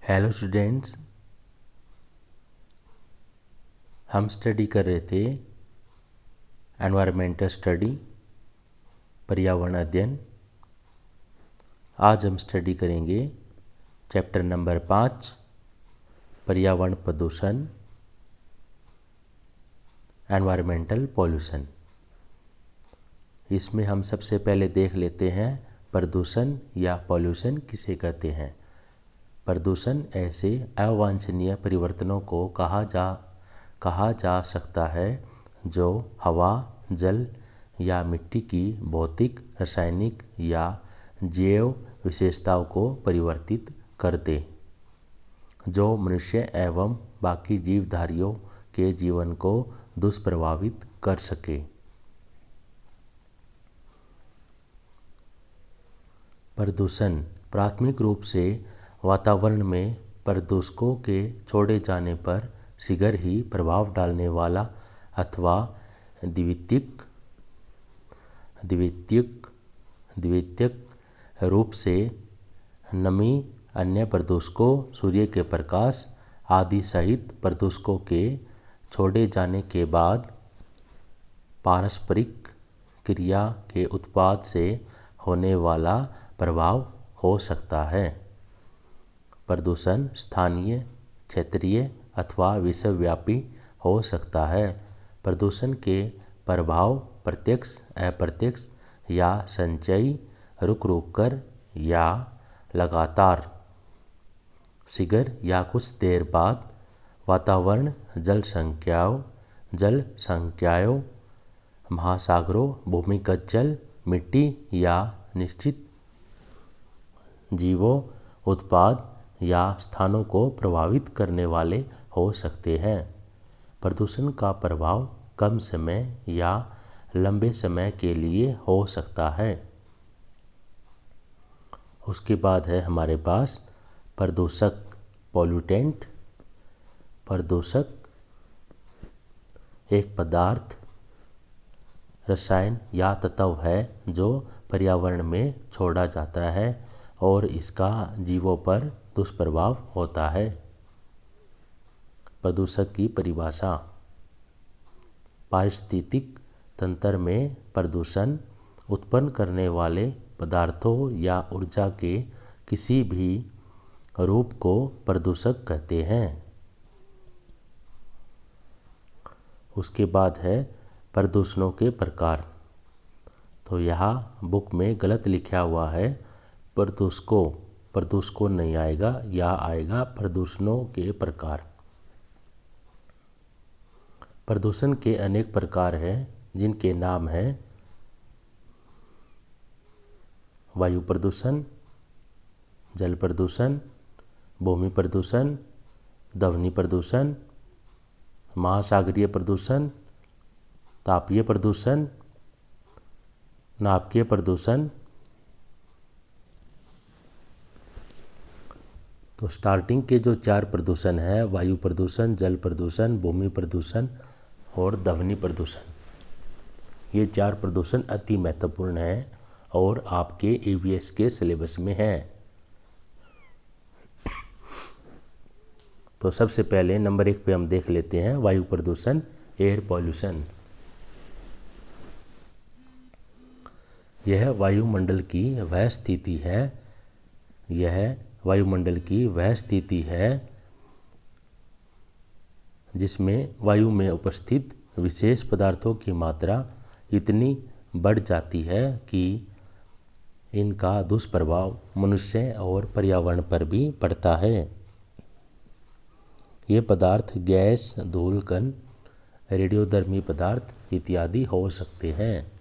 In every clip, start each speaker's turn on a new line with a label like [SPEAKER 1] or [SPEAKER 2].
[SPEAKER 1] Hello students, हम study कर रहे थे एनवायरमेंटल स्टडी, पर्यावरण अध्ययन। आज हम स्टडी करेंगे चैप्टर नंबर 5, पर्यावरण प्रदूषण, एनवायरमेंटल पॉल्यूशन। इसमें हम सबसे पहले देख लेते हैं प्रदूषण या पॉल्यूशन किसे कहते हैं। प्रदूषण ऐसे अवांछनीय परिवर्तनों को कहा जा सकता है जो हवा, जल या मिट्टी की भौतिक, रासायनिक या जैव विशेषताओं को परिवर्तित कर दे, जो मनुष्य एवं बाकी जीवधारियों के जीवन को दुष्प्रभावित कर सके। प्रदूषण प्राथमिक रूप से वातावरण में प्रदूषकों के छोड़े जाने पर शीघ्र ही प्रभाव डालने वाला अथवा द्वितीयक रूप से नमी, अन्य प्रदूषकों, सूर्य के प्रकाश आदि सहित प्रदूषकों के छोड़े जाने के बाद पारस्परिक क्रिया के उत्पाद से होने वाला प्रभाव हो सकता है। प्रदूषण स्थानीय, क्षेत्रीय अथवा विश्वव्यापी हो सकता है। प्रदूषण के प्रभाव प्रत्यक्ष, अप्रत्यक्ष या संचयी, रुक कर या लगातार, शीघ्र या कुछ देर बाद वातावरण, जल संख्याओं, महासागरों, भूमिगत जल, मिट्टी या निश्चित जीवों, उत्पाद या स्थानों को प्रभावित करने वाले हो सकते हैं। प्रदूषण का प्रभाव कम समय या लंबे समय के लिए हो सकता है। उसके बाद है हमारे पास प्रदूषक, पॉल्यूटेंट। प्रदूषक एक पदार्थ, रसायन या तत्व है जो पर्यावरण में छोड़ा जाता है और इसका जीवों पर दुष्प्रभाव होता है। प्रदूषक की परिभाषा: पारिस्थितिक तंत्र में प्रदूषण उत्पन्न करने वाले पदार्थों या ऊर्जा के किसी भी रूप को प्रदूषक कहते हैं। उसके बाद है प्रदूषणों के प्रकार। तो यहाँ बुक में गलत लिखा हुआ है प्रदूषकों नहीं आएगा, या आएगा प्रदूषणों के प्रकार। प्रदूषण के अनेक प्रकार हैं जिनके नाम हैं वायु प्रदूषण, जल प्रदूषण, भूमि प्रदूषण, ध्वनि प्रदूषण, महासागरीय प्रदूषण, तापीय प्रदूषण, नाभिकीय प्रदूषण। तो स्टार्टिंग के जो 4 प्रदूषण है, वायु प्रदूषण, जल प्रदूषण, भूमि प्रदूषण और ध्वनि प्रदूषण, ये 4 प्रदूषण अति महत्वपूर्ण हैं और आपके ईवीएस के सिलेबस में है। तो सबसे पहले नंबर 1 पे हम देख लेते हैं वायु प्रदूषण, एयर पॉल्यूशन। यह वायुमंडल की वह स्थिति है जिसमें वायु में उपस्थित विशेष पदार्थों की मात्रा इतनी बढ़ जाती है कि इनका दुष्प्रभाव मनुष्य और पर्यावरण पर भी पड़ता है। ये पदार्थ गैस, धूल कण, रेडियोधर्मी पदार्थ इत्यादि हो सकते हैं।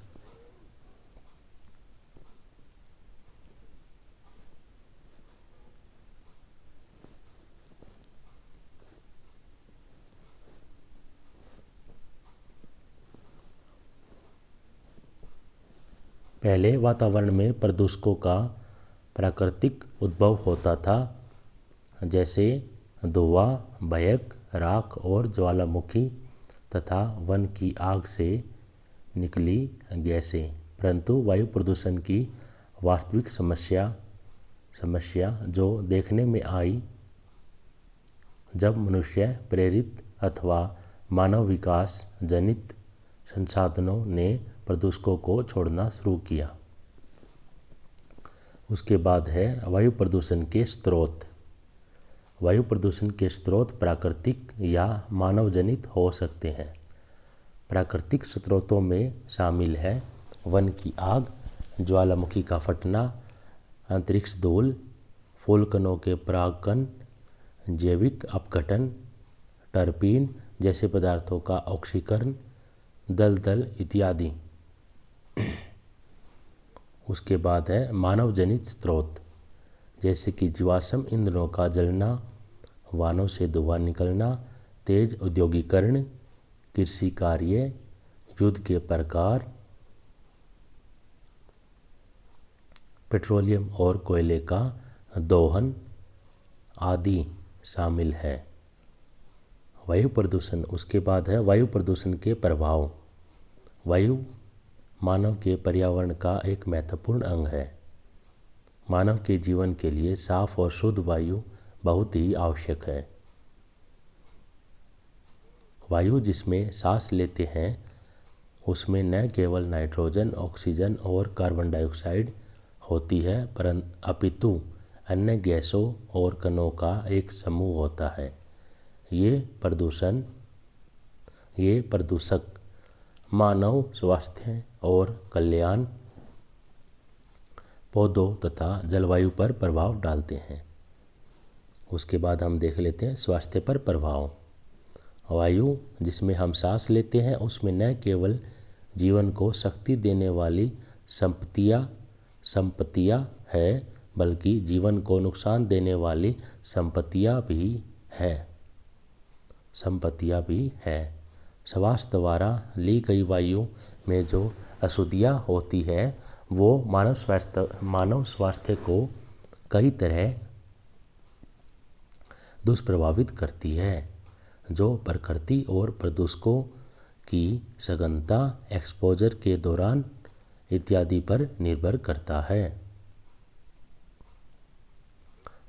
[SPEAKER 1] पहले वातावरण में प्रदूषकों का प्राकृतिक उद्भव होता था, जैसे धुआं, भयक, राख और ज्वालामुखी तथा वन की आग से निकली गैसें। परंतु वायु प्रदूषण की वास्तविक समस्या जो देखने में आई जब मनुष्य प्रेरित अथवा मानव विकास जनित संसाधनों ने प्रदूषकों को छोड़ना शुरू किया। उसके बाद है वायु प्रदूषण के स्रोत। वायु प्रदूषण के स्रोत प्राकृतिक या मानव जनित हो सकते हैं। प्राकृतिक स्रोतों में शामिल है वन की आग, ज्वालामुखी का फटना, अंतरिक्ष धूल, फूलकणों के परागकण, जैविक अपघटन, टर्पीन जैसे पदार्थों का ऑक्सीकरण, दलदल इत्यादि। उसके बाद है मानव जनित स्रोत, जैसे कि जीवाश्म ईंधनों का जलना, वाहनों से धुआं निकलना, तेज औद्योगिकरण, कृषि कार्य, युद्ध के प्रकार, पेट्रोलियम और कोयले का दोहन आदि शामिल है। वायु प्रदूषण। उसके बाद है वायु प्रदूषण के प्रभाव। वायु मानव के पर्यावरण का एक महत्वपूर्ण अंग है। मानव के जीवन के लिए साफ और शुद्ध वायु बहुत ही आवश्यक है। वायु जिसमें सांस लेते हैं उसमें न केवल नाइट्रोजन, ऑक्सीजन और कार्बन डाइऑक्साइड होती है, परंतु अपितु अन्य गैसों और कणों का एक समूह होता है। ये प्रदूषक मानव स्वास्थ्य और कल्याण, पौधों तथा जलवायु पर प्रभाव डालते हैं। उसके बाद हम देख लेते हैं स्वास्थ्य पर प्रभाव। वायु जिसमें हम सांस लेते हैं उसमें न केवल जीवन को शक्ति देने वाली संपत्तियां है, बल्कि जीवन को नुकसान देने वाली संपत्तियां भी है। स्वास्थ्य द्वारा ली गई वायु में जो अशुद्धियाँ होती है वो मानव स्वास्थ्य को कई तरह दुष्प्रभावित करती है, जो प्रकृति और प्रदूषकों की सघनता, एक्सपोजर के दौरान इत्यादि पर निर्भर करता है।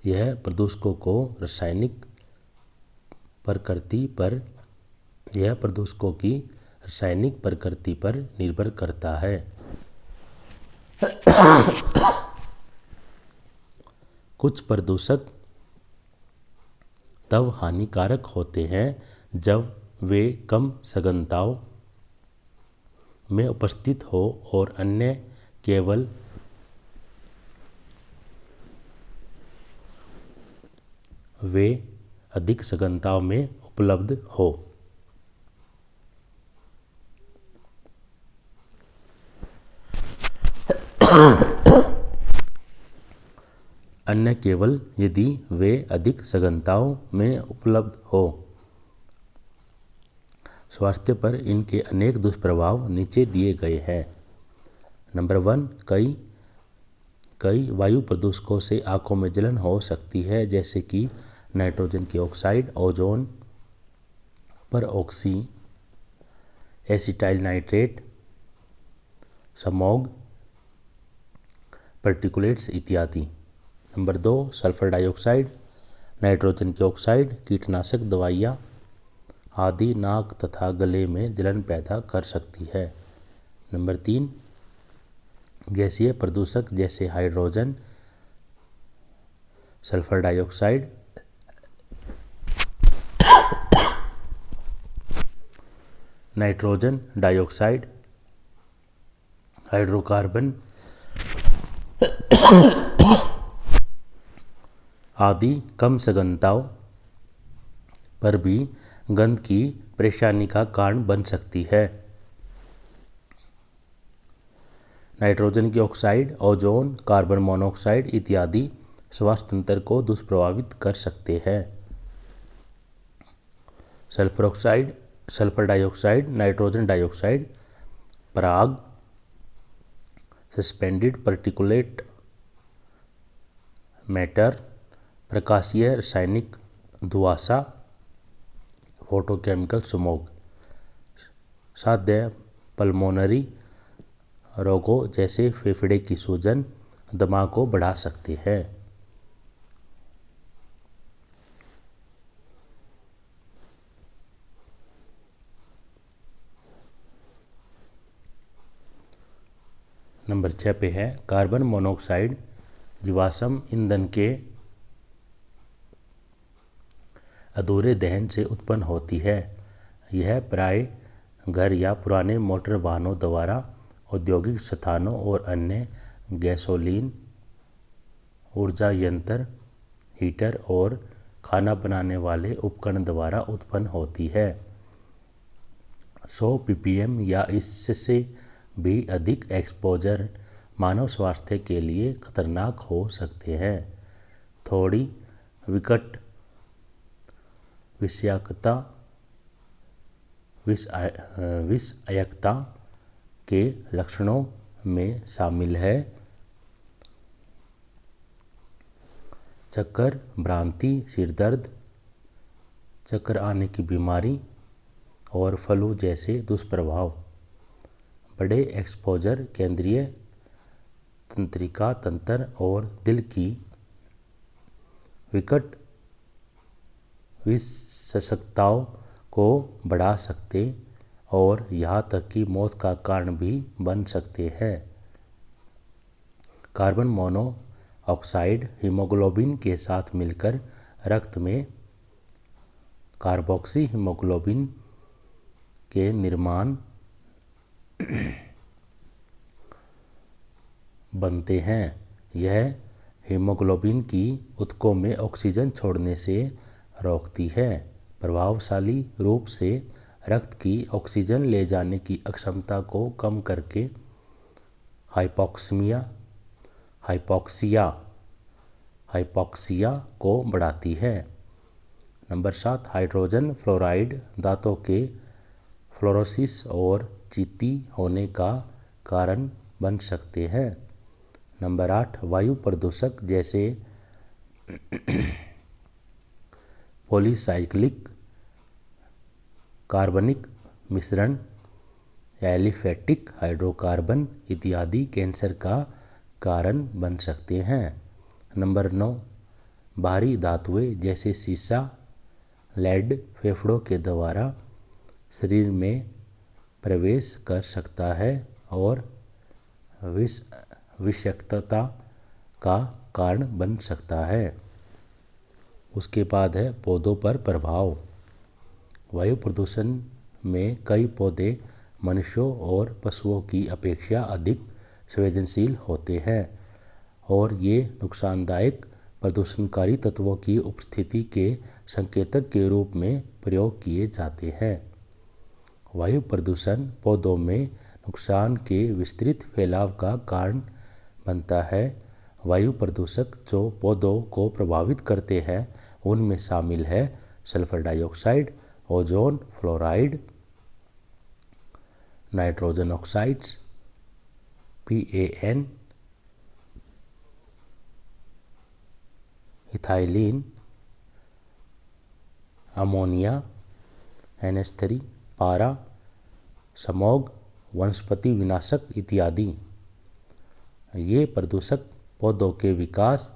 [SPEAKER 1] यह प्रदूषकों की रासायनिक प्रकृति पर निर्भर करता है। कुछ प्रदूषक तब हानिकारक होते हैं जब वे कम सघनताओं में उपस्थित हो और अन्य केवल वे अधिक सघनताओं में उपलब्ध हो। अन्य केवल यदि वे अधिक सघनताओं में उपलब्ध हो। स्वास्थ्य पर इनके अनेक दुष्प्रभाव नीचे दिए गए हैं। नंबर 1, कई वायु प्रदूषकों से आंखों में जलन हो सकती है, जैसे कि नाइट्रोजन की ऑक्साइड, ओजोन पर oxy, acetyl nitrate, smog, particulates इत्यादि। नंबर 2, सल्फर डाइऑक्साइड, नाइट्रोजन की ऑक्साइड, कीटनाशक दवाइयाँ आदि नाक तथा गले में जलन पैदा कर सकती है। नंबर 3, गैसीय प्रदूषक जैसे hydrogen, sulphur dioxide, nitrogen dioxide, hydrocarbon आदि कम सघनताओं पर भी गंध की परेशानी का कारण बन सकती है। नाइट्रोजन की ऑक्साइड, ओजोन, कार्बन मोनोऑक्साइड इत्यादि श्वास तंत्र को दुष्प्रभावित कर सकते हैं। Sulphur oxide, sulphur dioxide, nitrogen dioxide, पराग, सस्पेंडेड पार्टिकुलेट मैटर, प्रकाशीय रासायनिक धुआंसा, फोटोकेमिकल स्मोग, साध्य पल्मोनरी रोगों जैसे फेफड़े की सूजन, दमा को बढ़ा सकते हैं। नंबर 6 पे है कार्बन मोनोऑक्साइड जीवाश्म ईंधन के अधूरे दहन से उत्पन्न होती है। यह प्राय घर या पुराने मोटर वाहनों द्वारा औद्योगिक स्थानों और अन्य गैसोलीन ऊर्जा यंत्र हीटर और खाना बनाने वाले उपकरण द्वारा उत्पन्न होती है। 100 ppm या इससे भी अधिक एक्सपोजर मानव स्वास्थ्य के लिए खतरनाक हो सकते हैं। थोड़ी विकट विषाक्तता के लक्षणों में शामिल है चक्कर, भ्रांति, सिरदर्द, चक्कर आने की बीमारी और फ्लू जैसे दुष्प्रभाव। बड़े एक्सपोजर केंद्रीय तंत्रिका तंत्र और दिल की विकट विषाक्तताओं को बढ़ा सकते और यहाँ तक कि मौत का कारण भी बन सकते हैं। कार्बन मोनोऑक्साइड हीमोग्लोबिन के साथ मिलकर रक्त में कार्बोक्सी हीमोग्लोबिन के निर्माण बनते हैं। यह हीमोग्लोबिन की ऊतकों में ऑक्सीजन छोड़ने से रोकती है। प्रभावशाली रूप से रक्त की ऑक्सीजन ले जाने की अक्षमता को कम करके हाइपोक्सिया को बढ़ाती है। नंबर 7 हाइड्रोजन फ्लोराइड दांतों के फ्लोरोसिस और चीती होने का कारण बन सकते हैं। नंबर 8 वायु प्रदूषक जैसे पॉलीसाइक्लिक कार्बनिक मिश्रण, एलिफेटिक हाइड्रोकार्बन इत्यादि कैंसर का कारण बन सकते हैं। नंबर 9 भारी धातुएं जैसे सीसा, लेड फेफड़ों के द्वारा शरीर में प्रवेश कर सकता है और विषाक्तता का कारण बन सकता है। उसके बाद है पौधों पर प्रभाव। वायु प्रदूषण में कई पौधे मनुष्यों और पशुओं की अपेक्षा अधिक संवेदनशील होते हैं और ये नुकसानदायक प्रदूषणकारी तत्वों की उपस्थिति के संकेतक के रूप में प्रयोग किए जाते हैं। वायु प्रदूषण पौधों में नुकसान के विस्तृत फैलाव का कारण बनता है। वायु प्रदूषक जो पौधों को प्रभावित करते हैं उनमें शामिल है sulphur dioxide, ozone, fluoride, nitrogen oxides, PAN, ethylene, ammonia, NH3, पारा, स्मॉग, वनस्पति विनाशक इत्यादि। ये प्रदूषक पौधों के विकास,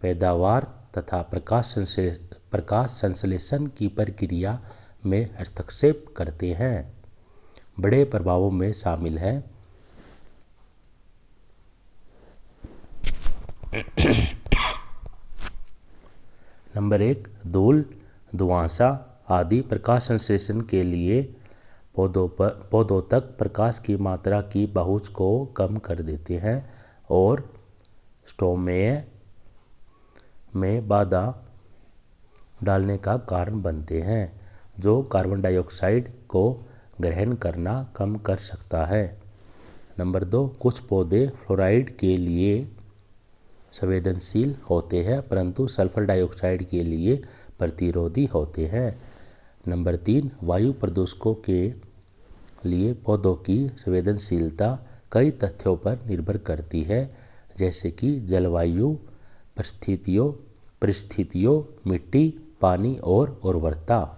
[SPEAKER 1] पैदावार तथा प्रकाश संश्लेषण की प्रक्रिया में हस्तक्षेप करते हैं। बड़े प्रभावों में शामिल है नंबर 1 धूल, धुआंसा आदि प्रकाश संश्लेषण के लिए पौधों तक प्रकाश की मात्रा की पहुंच को कम कर देते हैं और स्टोमेय में बाधा डालने का कारण बनते हैं जो कार्बन डाइऑक्साइड को ग्रहण करना कम कर सकता है। नंबर 2 कुछ पौधे फ्लोराइड के लिए संवेदनशील होते हैं परंतु सल्फर डाइऑक्साइड के लिए प्रतिरोधी होते हैं। नंबर 3 वायु प्रदूषकों के लिए पौधों की संवेदनशीलता कई तथ्यों पर निर्भर करती है जैसे कि जलवायु परिस्थितियों, मिट्टी, पानी और उर्वरता।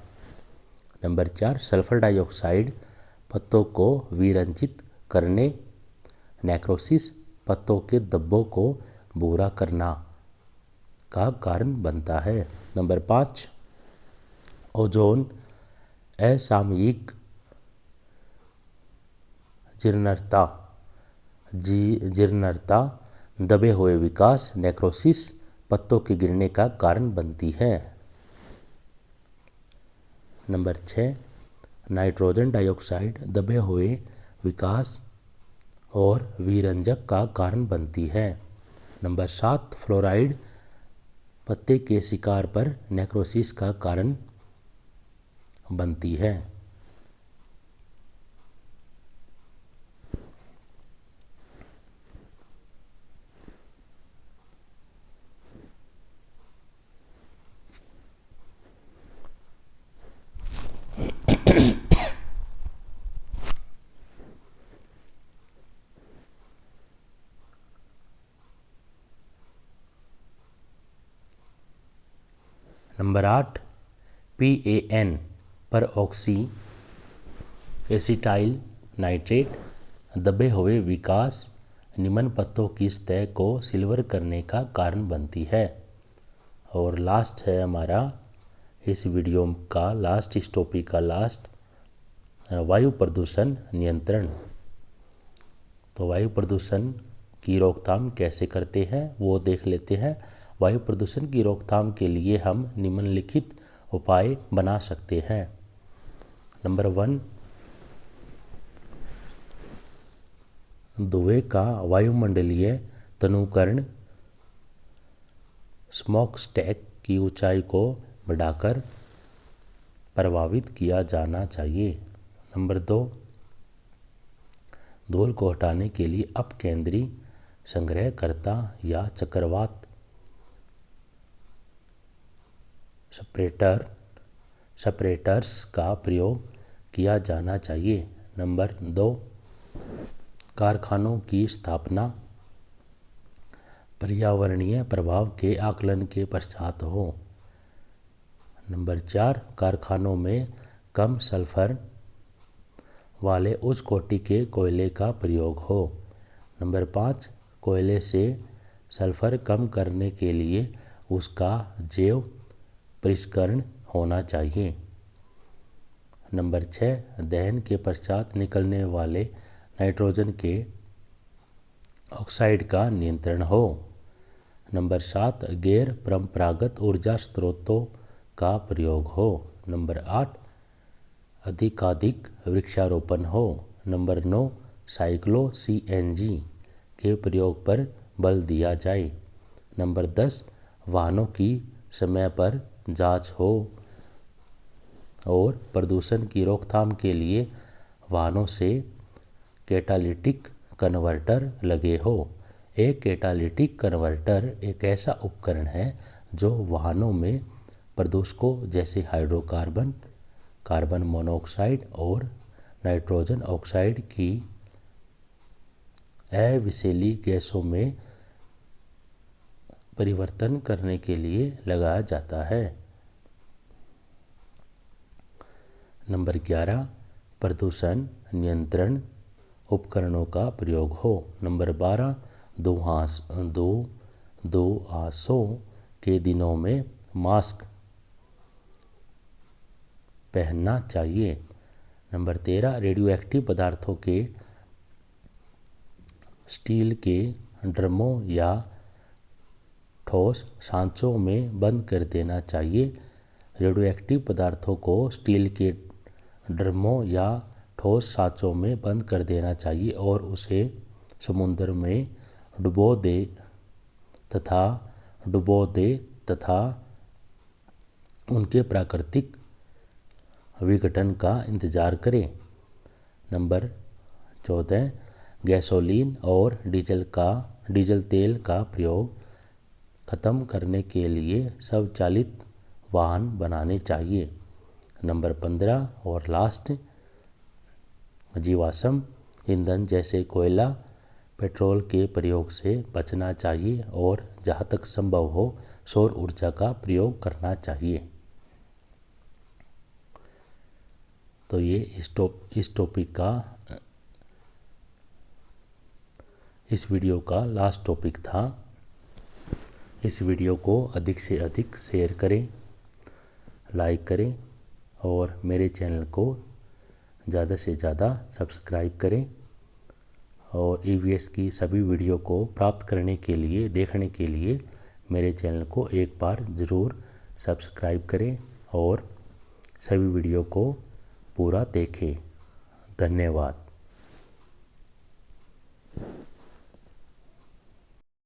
[SPEAKER 1] नंबर 4 सल्फर डाइऑक्साइड पत्तों को विरंजित करने, नेक्रोसिस पत्तों के धब्बों को भूरा करना का कारण बनता है। नंबर 5 ओजोन असामयिक जीर्णता जीर्णता, दबे हुए विकास, नेक्रोसिस पत्तों के गिरने का कारण बनती है। नंबर 6, नाइट्रोजन डाइऑक्साइड दबे हुए विकास और विरंजक का कारण बनती है। नंबर 7, फ्लोराइड पत्ते के शिकार पर नेक्रोसिस का कारण बनती है। नंबर 8, PAN पर ऑक्सी एसिटाइल नाइट्रेट दबे हुए विकास निम्न पत्तों की सतह को सिल्वर करने का कारण बनती है। और लास्ट है हमारा इस वीडियो का लास्ट, इस टॉपिक का लास्ट, वायु प्रदूषण नियंत्रण। तो वायु प्रदूषण की रोकथाम कैसे करते हैं वो देख लेते हैं। वायु प्रदूषण की रोकथाम के लिए हम निम्नलिखित उपाय बना सकते हैं। नंबर 1, धुएं का वायुमंडलीय तनुकरण स्मोक स्टैक की ऊंचाई को बढ़ाकर प्रभावित किया जाना चाहिए। नंबर 2, धूल को हटाने के लिए अपकेंद्री संग्रहकर्ता या चक्रवात सेपरेटर्स का प्रयोग किया जाना चाहिए। नंबर 2, कारखानों की स्थापना पर्यावरणीय प्रभाव के आकलन के पश्चात हो। नंबर 4, कारखानों में कम सल्फर वाले उच्च कोटि के कोयले का प्रयोग हो। नंबर 5, कोयले से सल्फर कम करने के लिए उसका जैव परिष्करण होना चाहिए। नंबर 6, दहन के पश्चात निकलने वाले नाइट्रोजन के ऑक्साइड का नियंत्रण हो। नंबर 7, गैर परंपरागत ऊर्जा स्रोतों का प्रयोग हो। नंबर 8, अधिकाधिक वृक्षारोपण हो। नंबर 9, साइक्लो CNG के प्रयोग पर बल दिया जाए। नंबर 10, वाहनों की समय पर जांच हो और प्रदूषण की रोकथाम के लिए वाहनों से कैटालिटिक कन्वर्टर लगे हो। एक कैटालिटिक कन्वर्टर एक ऐसा उपकरण है जो वाहनों में प्रदूषकों जैसे हाइड्रोकार्बन, कार्बन मोनोऑक्साइड और नाइट्रोजन ऑक्साइड की अविषैली गैसों में परिवर्तन करने के लिए लगाया जाता है। नंबर 11, प्रदूषण नियंत्रण उपकरणों का प्रयोग हो। नंबर 12, दोआंसों के दिनों में मास्क पहनना चाहिए। नंबर 13, रेडियो एक्टिव पदार्थों के स्टील के ड्रमों या ठोस सांचों में बंद कर देना चाहिए। रेडियो एक्टिव पदार्थों को स्टील के ड्रमों या ठोस सांचों में बंद कर देना चाहिए और उसे समुद्र में डुबो दे तथा उनके प्राकृतिक विघटन का इंतजार करें। नंबर 14, गैसोलीन और डीजल तेल का प्रयोग खत्म करने के लिए स्वचालित वाहन बनाने चाहिए। नंबर 15 और लास्ट, जीवाश्म ईंधन जैसे कोयला, पेट्रोल के प्रयोग से बचना चाहिए और जहाँ तक संभव हो सौर ऊर्जा का प्रयोग करना चाहिए। तो ये इस टॉपिक का, इस वीडियो का लास्ट टॉपिक था। इस वीडियो को अधिक से अधिक शेयर करें, लाइक करें और मेरे चैनल को ज़्यादा से ज़्यादा सब्सक्राइब करें और ईवीएस की सभी वीडियो को प्राप्त करने के लिए, देखने के लिए मेरे चैनल को एक बार ज़रूर सब्सक्राइब करें और सभी वीडियो को पूरा देखें। धन्यवाद।